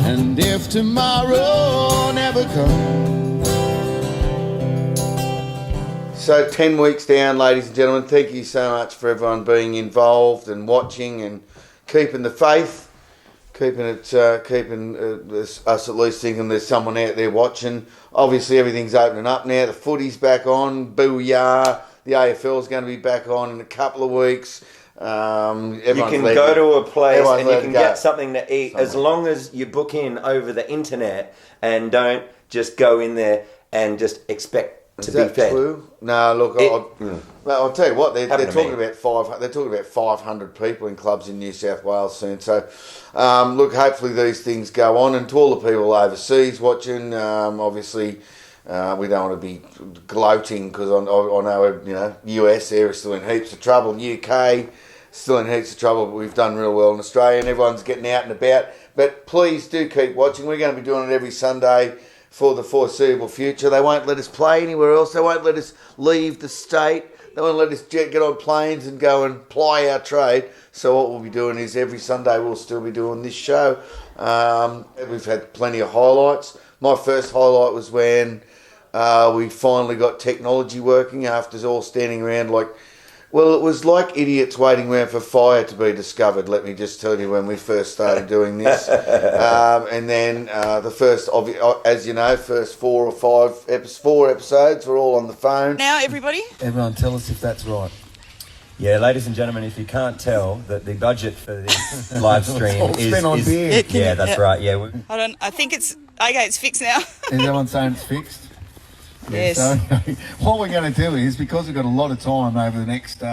And if tomorrow never comes. So 10 weeks down, ladies and gentlemen, thank you so much for everyone being involved and watching and keeping the faith, keeping us at least thinking there's someone out there watching. Obviously everything's opening up now, the footy's back on, booyah, the AFL's going to be back on in a couple of weeks. You can go to a place and you can get something to eat as long as you book in over the internet and don't just go in there and just expect to be fed. True? No, look, I'll tell you what, they're talking about 500 people in clubs in New South Wales soon. So, look, hopefully these things go on, and to all the people overseas watching, obviously. We don't want to be gloating because I know, US area is still in heaps of trouble. UK still in heaps of trouble, but we've done real well in Australia and everyone's getting out and about. But please do keep watching. We're going to be doing it every Sunday for the foreseeable future. They won't let us play anywhere else. They won't let us leave the state. They won't let us get on planes and go and ply our trade. So what we'll be doing is every Sunday we'll still be doing this show. We've had plenty of highlights. My first highlight was when we finally got technology working after all standing around it was like idiots waiting around for fire to be discovered, let me just tell you, when we first started doing this. And then the first, as you know, first four episodes were all on the phone. Now, everybody? Everyone tell us if that's right. Yeah, ladies and gentlemen, if you can't tell, that the budget for this live stream is beer. That's right. Yeah. I think it's okay. It's fixed now. Is everyone saying it's fixed? Yes. So, what we're going to do is, because we've got a lot of time over the next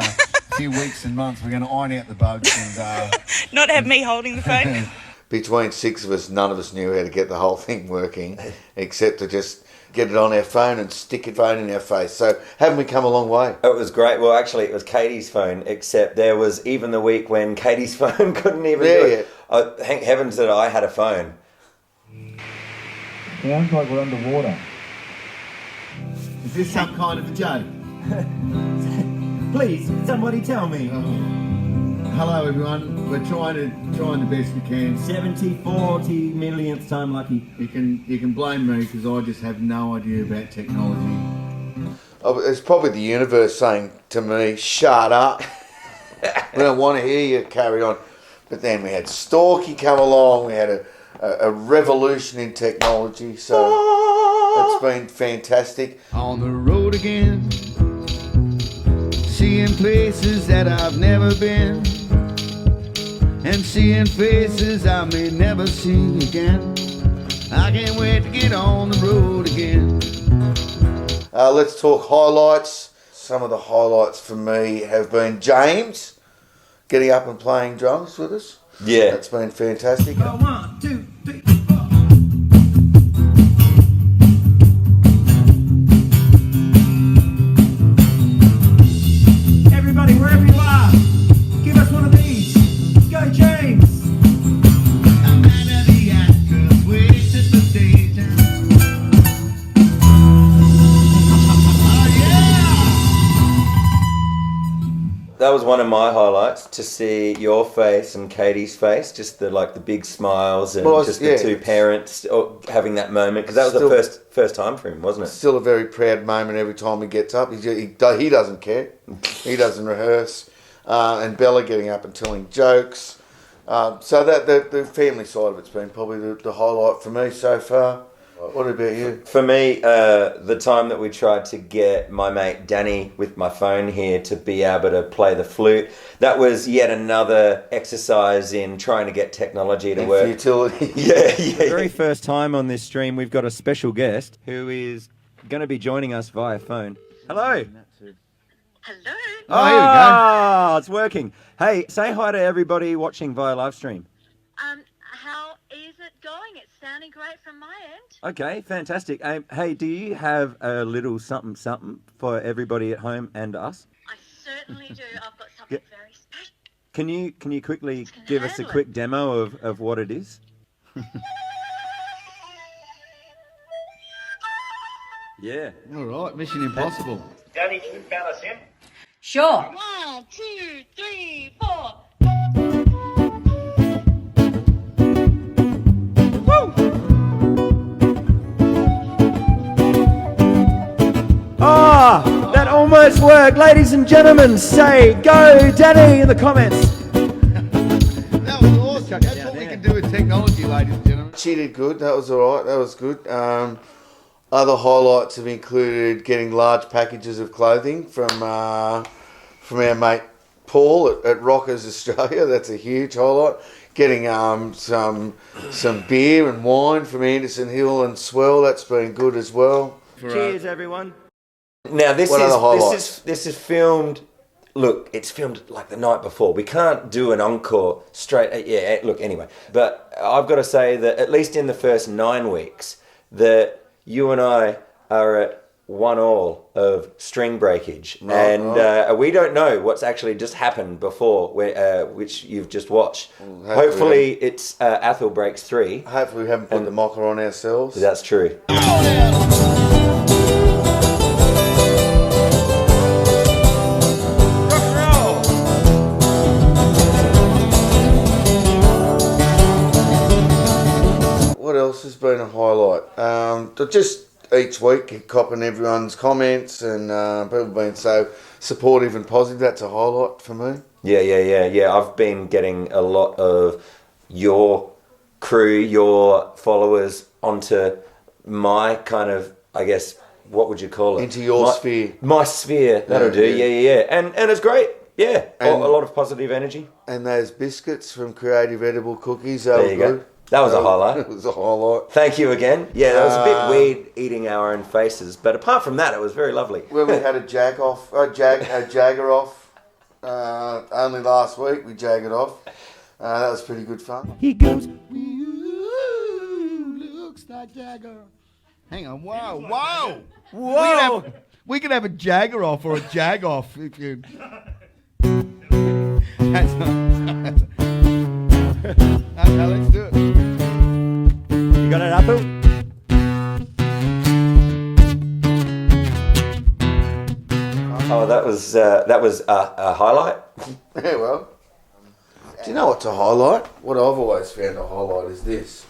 few weeks and months, we're going to iron out the bugs and not have me holding the phone. Between six of us, none of us knew how to get the whole thing working, except to just get it on our phone and stick a phone in our face. So haven't we come a long way? It was great. Well, actually, it was Katie's phone, except there was even the week when Katie's phone couldn't even do it. Oh, thank heavens that I had a phone. Sounds like we're underwater. Is this some kind of a joke? Please, somebody tell me. Hello, everyone. We're trying the best we can. 40 millionth time lucky. You can blame me because I just have no idea about technology. Oh, it's probably the universe saying to me, "Shut up. We don't want to hear you. Carry on." But then we had Storky come along. We had a revolution in technology. So. It's been fantastic. On the road again, seeing places that I've never been, and seeing faces I may never see again. I can't wait to get on the road again. Let's talk highlights. Some of the highlights for me have been James getting up and playing drums with us. Yeah. That's been fantastic. 1, 2, 3. Everybody, wherever you are, give us one of these. Go, James. I'm out of the actors, wait at the stage. Oh, yeah! That was one of my highlights, to see your face and Katie's face, just the big smiles and the two parents having that moment, because that was the first time for him, wasn't it? Still a very proud moment every time he gets up. He doesn't care. He doesn't rehearse. And Bella getting up and telling jokes. So that the family side of it's been probably the highlight for me so far. What about you? For me, the time that we tried to get my mate Danny with my phone here to be able to play the flute, that was yet another exercise in trying to get technology to work. Futility. Yeah. The very first time on this stream, we've got a special guest who is going to be joining us via phone. Hello. Hello. Oh, here we go. It's working. Hey, say hi to everybody watching via live stream. How is it going? It's sounding great from my end. Okay, fantastic. Hey, do you have a little something for everybody at home and us? I certainly do. I've got something very special. Can you quickly give us a quick demo of what it is? Yeah. All right, Mission Impossible. Danny, can you bounce us in? Sure. 1, 2, 3, 4. Woo! much work, ladies and gentlemen. Say go, Danny, in the comments. That was awesome. That's what we can do with technology, ladies and gentlemen. She did good. That was all right. That was good. Other highlights have included getting large packages of clothing from our mate Paul at Rockers Australia. That's a huge highlight. Getting some beer and wine from Anderson Hill and Swell. That's been good as well. Cheers, everyone. Now this is filmed. Look, it's filmed like the night before. We can't do an encore straight. Yeah. Look, anyway, but I've got to say that at least in the first 9 weeks, that you and I are at 1-1 of string breakage, and we don't know what's actually just happened before, which you've just watched. Hopefully it's Athol breaks 3. Hopefully we haven't put the mocker on ourselves. That's true. What else has been a highlight? Just each week copping everyone's comments, and people being so supportive and positive. That's a highlight for me. Yeah. I've been getting a lot of your crew, your followers onto my kind of, I guess, what would you call it? Into your sphere. My sphere. That'll do. Yeah. And it's great. Yeah. And a lot of positive energy. And those biscuits from Creative Edible Cookies. There you go. That was a highlight. It was a highlight. Thank you again. Yeah, that was a bit weird eating our own faces, but apart from that, it was very lovely. When we had a jagger off, only last week we jaggered off. That was pretty good fun. He goes, looks like Jagger. Hang on, whoa. We could have a Jagger off or a Jag off if you. That's not. Okay, let's do it. You got an apple? Oh, that was a highlight. Yeah, well. Do you know what's a highlight? What I've always found a highlight is this.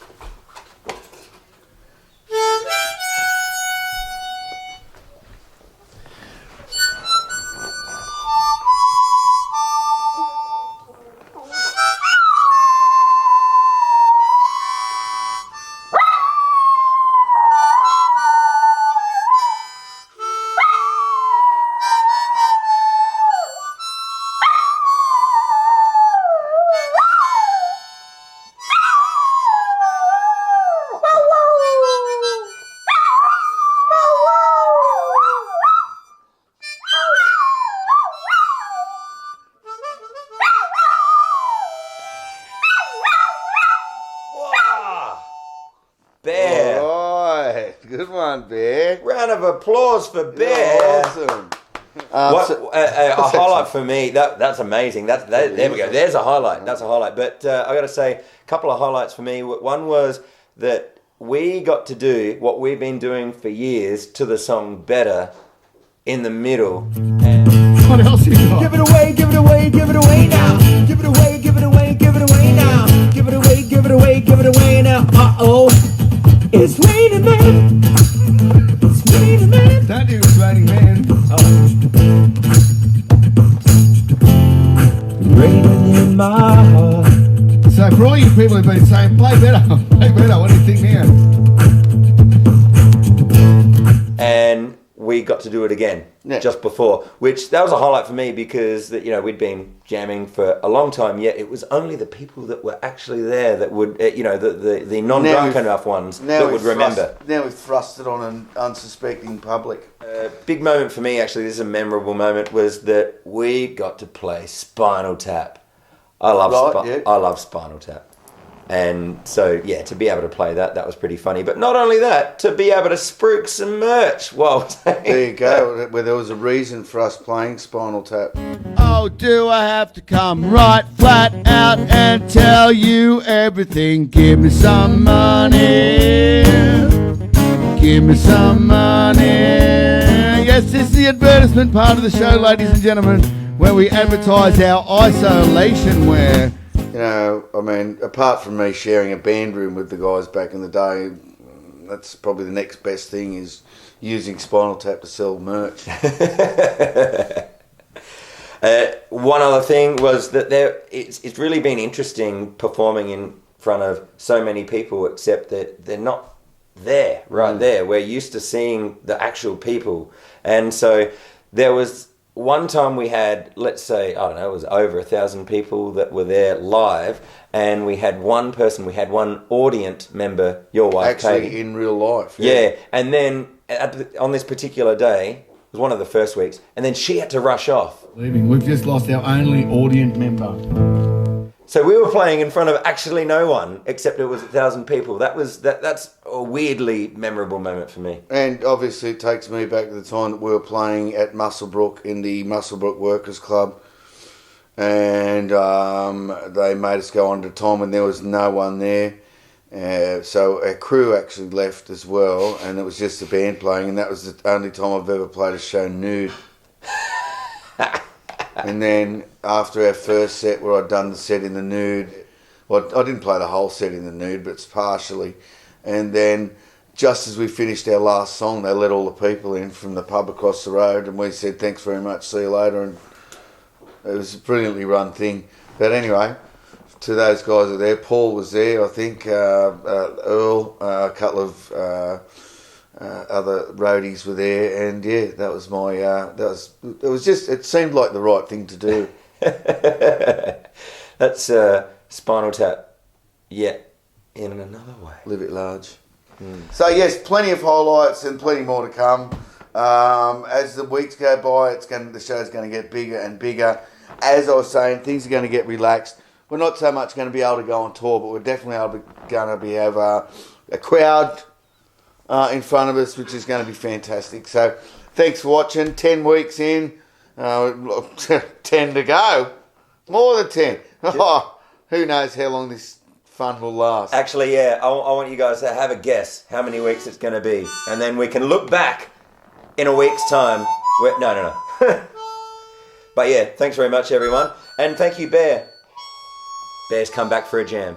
Bear. All right. Good one, Bear. Round of applause for Bear. Awesome. A highlight for me. That's amazing. There we go. There's a highlight. That's a highlight. But I got to say, a couple of highlights for me. One was that we got to do what we've been doing for years to the song Better in the middle. What else you got? Give it away, give it away, give it away now. Give it away, give it away, give it away now. Give it away, give it away, give it away now. Uh-oh. It's raining, man. It's raining, man. Don't do It's Raining Man. Raining in my heart. So for all you people who've been saying, play better, what do you think now? And we got to do it again just before, which that was a highlight for me because we'd been jamming for a long time, yet it was only the people that were actually there that would, the non-drunk enough ones that would remember. Now we've thrust it on an unsuspecting public. Big moment for me, actually, this is a memorable moment, was that we got to play Spinal Tap. I love Spinal Tap. And so, to be able to play that was pretty funny. But not only that, to be able to spruik some merch while there you go, where there was a reason for us playing Spinal Tap. Oh, do I have to come right flat out and tell you everything? Give me some money. Give me some money. Yes, this is the advertisement part of the show, ladies and gentlemen, where we advertise our isolation wear. Apart from me sharing a band room with the guys back in the day, that's probably the next best thing is using Spinal Tap to sell merch. One other thing was that it's really been interesting performing in front of so many people, except that they're not there, there. We're used to seeing the actual people. And so there was one time we had, let's say, I don't know, it was over 1,000 people that were there live, and we had one audience member, your wife, actually, Katie. in real life. Yeah, and then on this particular day, it was one of the first weeks, and then she had to rush off. Leaving. We've just lost our only audience member. So we were playing in front of actually no one, except it was 1,000 people. That's a weirdly memorable moment for me. And obviously it takes me back to the time that we were playing at Muswellbrook in the Muswellbrook Workers Club. And they made us go on to Tom and there was no one there. So our crew actually left as well, and it was just the band playing, and that was the only time I've ever played a show nude. And then after our first set, where I'd done the set in the nude, well, I didn't play the whole set in the nude, but it's partially. And then just as we finished our last song, they let all the people in from the pub across the road, and we said, thanks very much, see you later. And it was a brilliantly run thing. But anyway, to those guys that were there, Paul was there, I think, Earl, a couple of other roadies were there, and yeah, that was my, it seemed like the right thing to do. That's Spinal Tap, yet in another way. Live it large. So yes, plenty of highlights and plenty more to come. As the weeks go by, the show's going to get bigger and bigger. As I was saying, things are going to get relaxed. We're not so much going to be able to go on tour, but we're definitely going to have a crowd in front of us, which is going to be fantastic. So thanks for watching. 10 weeks in, 10 to go. More than 10. Oh, who knows how long this fun will last. Actually, yeah, I want you guys to have a guess how many weeks it's going to be. And then we can look back in a week's time. No. But yeah, thanks very much, everyone. And thank you, Bear. Bear's come back for a jam.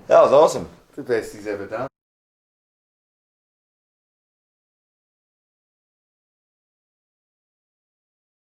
That was awesome. The best he's ever done.